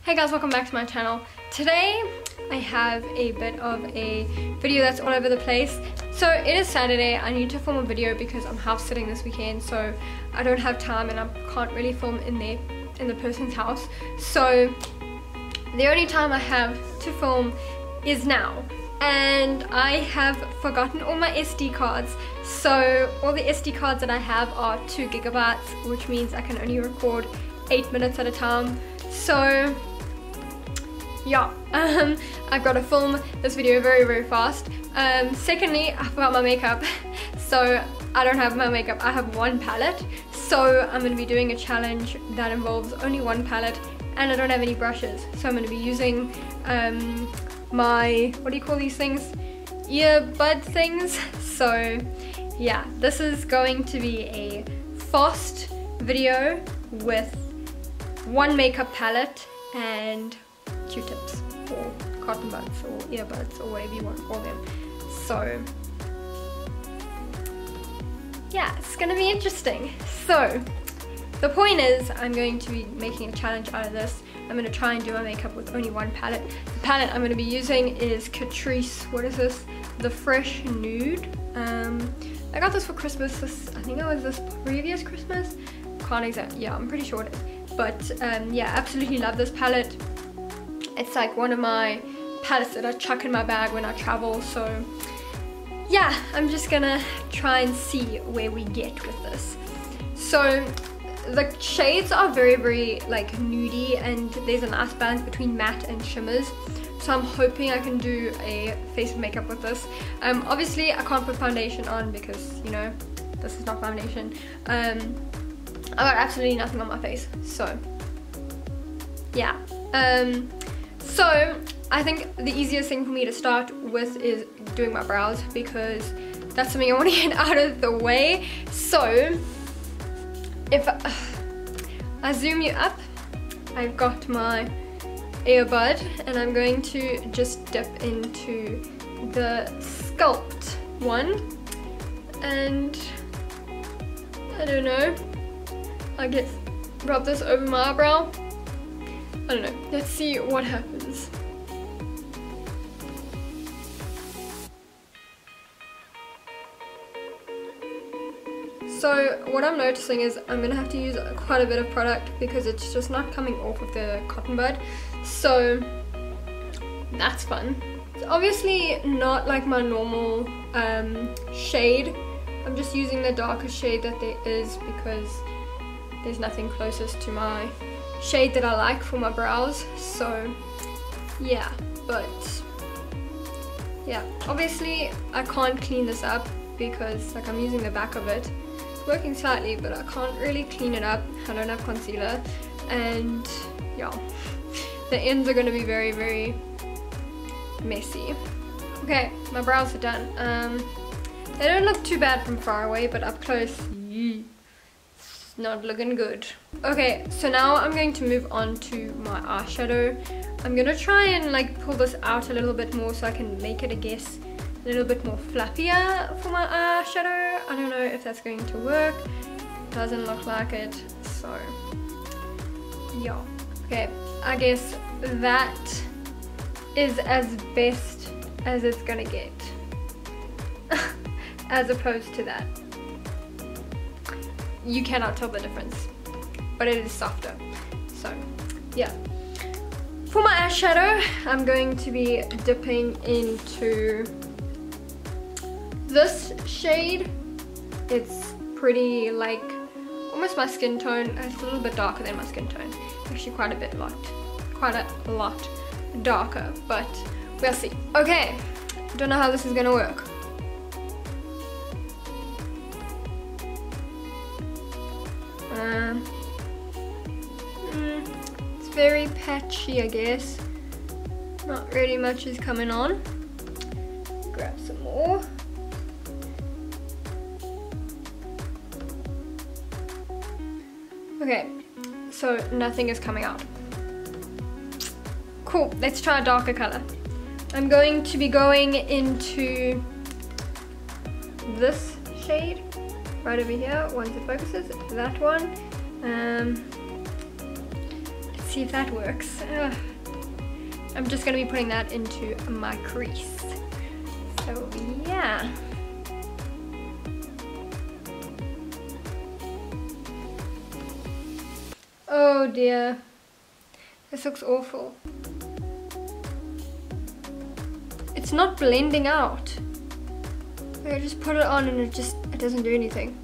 Hey guys, welcome back to my channel. Today I have a bit of a video that's all over the place. So it is Saturday. I need to film a video because I'm house sitting this weekend, so I don't have time and I can't really film in the person's house. So the only time I have to film is now, and I have forgotten all my SD cards. So all the SD cards that I have are 2 gigabytes, which means I can only record 8 minutes at a time. So yeah, I've got to film this video very fast. Secondly, I forgot my makeup, so I don't have my makeup. I have 1 palette, so I'm going to be doing a challenge that involves only 1 palette, and I don't have any brushes, so I'm going to be using my, what do you call these things, earbud things. So yeah, this is going to be a fast video with 1 makeup palette and Q-tips or cotton buds or earbuds or whatever you want to call them. So yeah, it's gonna be interesting. So the point is, I'm going to be making a challenge out of this. I'm going to try and do my makeup with only 1 palette. The palette I'm going to be using is Catrice, what is this? The Fresh Nude. I got this for Christmas. I think it was this previous Christmas. Can't exactly, yeah, I'm pretty sure it is. But yeah, absolutely love this palette. It's like one of my palettes that I chuck in my bag when I travel. So yeah, I'm just gonna try and see where we get with this. So the shades are very like nudie, and there's a nice balance between matte and shimmers. So I'm hoping I can do a face makeup with this. Obviously I can't put foundation on because, you know, this is not foundation. I got absolutely nothing on my face, so yeah. So I think the easiest thing for me to start with is doing my brows, because that's something I want to get out of the way. So if I zoom you up, I've got my earbud, and I'm going to just dip into the Sculpt one, and I don't know, I guess rub this over my eyebrow. I don't know, let's see what happens. So what I'm noticing is I'm gonna have to use quite a bit of product because it's just not coming off of the cotton bud. So that's fun. It's obviously not like my normal shade. I'm just using the darkest shade that there is because there's nothing closest to my shade that I like for my brows. So yeah, but yeah, obviously I can't clean this up because like I'm using the back of it. It's working slightly, but I can't really clean it up. I don't have concealer, and yeah, the ends are going to be very messy. Okay, my brows are done. They don't look too bad from far away, but up close, it's not looking good. Okay, so now I'm going to move on to my eyeshadow. I'm going to try and like pull this out a little bit more so I can make it, I guess, a little bit more fluffier for my eyeshadow. I don't know if that's going to work. Doesn't look like it, so yeah. Okay, I guess that is as best as it's gonna get. As opposed to that. You cannot tell the difference, but it is softer. So yeah. For my eyeshadow, I'm going to be dipping into this shade. It's pretty like almost my skin tone. It's a little bit darker than my skin tone. Actually quite a lot darker, but we'll see. Okay, don't know how this is gonna work. It's very patchy, I guess. Not really much is coming on. Grab some more. Okay, so nothing is coming out. Cool, let's try a darker color. I'm going to be going into this shade right over here once it focuses. That one. see if that works. I'm just gonna be putting that into my crease. So yeah. Oh dear, this looks awful. It's not blending out. I just put it on and it doesn't do anything.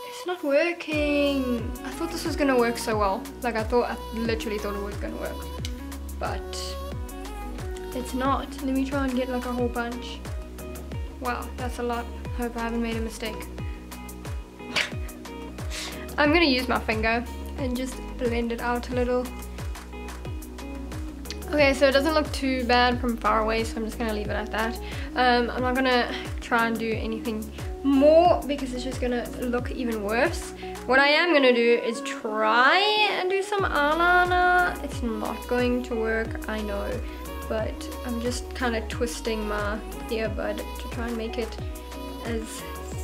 It's not working. I thought this was gonna work so well. Like I literally thought it was gonna work, but it's not. Let me try and get like a whole bunch. Wow, that's a lot. Hope I haven't made a mistake. I'm gonna use my finger and just blend it out a little. Okay, so it doesn't look too bad from far away, so I'm just gonna leave it at that. I'm not gonna try and do anything more because it's just gonna look even worse. What I am gonna do is try and do some eyeliner. It's not going to work, I know, but I'm just kind of twisting my earbud to try and make it as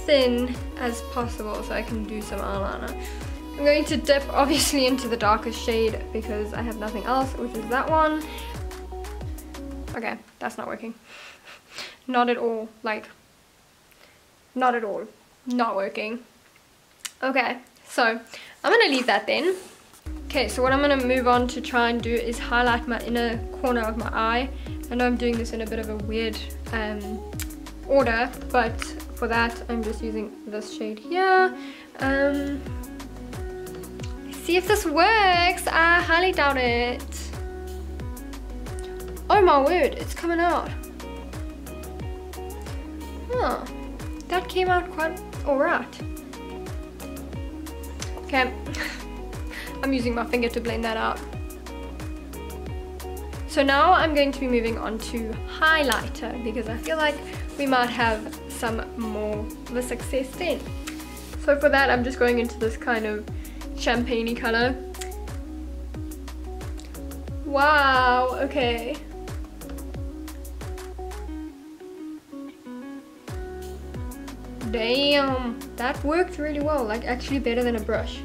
thin as possible so I can do some eyeliner. I'm going to dip obviously into the darkest shade because I have nothing else, which is that one. Okay, that's not working. Not at all, like, not at all, not working. Okay, so I'm gonna leave that then. Okay, so what I'm gonna move on to try and do is highlight my inner corner of my eye. I know I'm doing this in a bit of a weird order, but for that I'm just using this shade here. See if this works. I highly doubt it. Oh my word, it's coming out. Huh, that came out quite alright. Okay, I'm using my finger to blend that out. So now I'm going to be moving on to highlighter because I feel like we might have some more of a success then. So for that I'm just going into this kind of champagne-y color. Wow, okay. Damn, that worked really well, like actually better than a brush.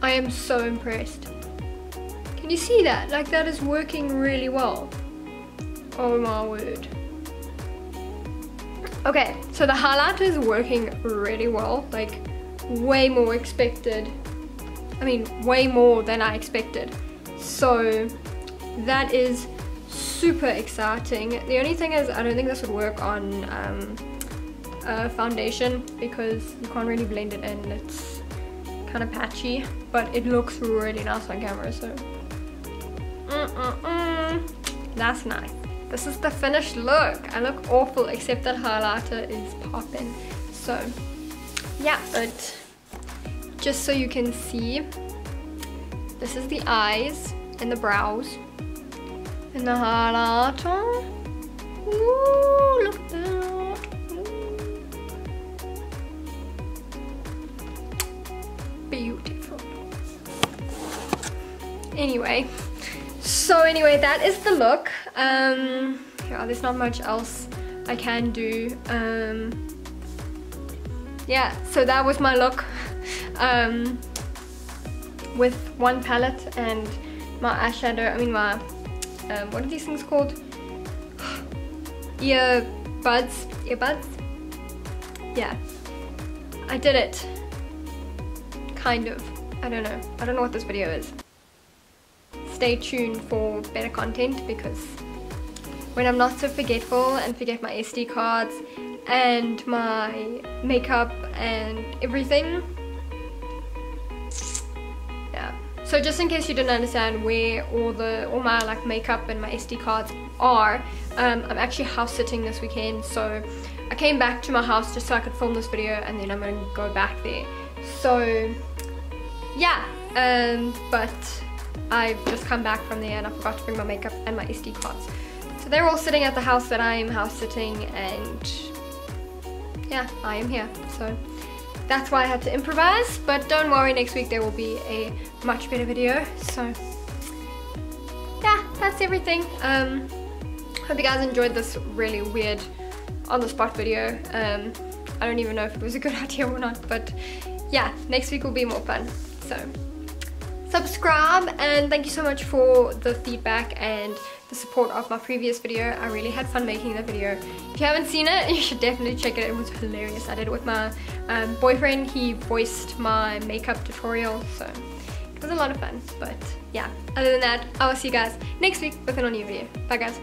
I am so impressed. Can you see that? Like that is working really well. Oh my word. Okay, so the highlighter is working really well, like way more expected. I mean, way more than I expected. So that is super exciting. The only thing is I don't think this would work on foundation because you can't really blend it in. It's kind of patchy, but it looks really nice on camera, so that's nice. This is the finished look. I look awful except that highlighter is popping. So yeah, but just so you can see, this is the eyes and the brows and the highlighter. Ooh, look at that. Ooh. Beautiful. Anyway, that is the look. Yeah, there's not much else I can do. Yeah, so that was my look with one palette and my eyeshadow. I mean my what are these things called? Earbuds. Yeah, I did it. Kind of. I don't know what this video is. Stay tuned for better content because when I'm not so forgetful and forget my SD cards and my makeup and everything. Yeah. So just in case you didn't understand where all my like makeup and my SD cards are, I'm actually house sitting this weekend, so I came back to my house just so I could film this video and then I'm going to go back there. So yeah, but I've just come back from there and I forgot to bring my makeup and my SD cards. So they're all sitting at the house that I am house sitting, and yeah, I am here. So that's why I had to improvise, but don't worry, next week there will be a much better video. So yeah, that's everything. Hope you guys enjoyed this really weird on the spot video. I don't even know if it was a good idea or not, but yeah, next week will be more fun. So subscribe, and thank you so much for the feedback and the support of my previous video. I really had fun making that video. If you haven't seen it, you should definitely check it. It was hilarious. I did it with my boyfriend. He voiced my makeup tutorial, so it was a lot of fun. But yeah, other than that, I will see you guys next week with a new video. Bye guys.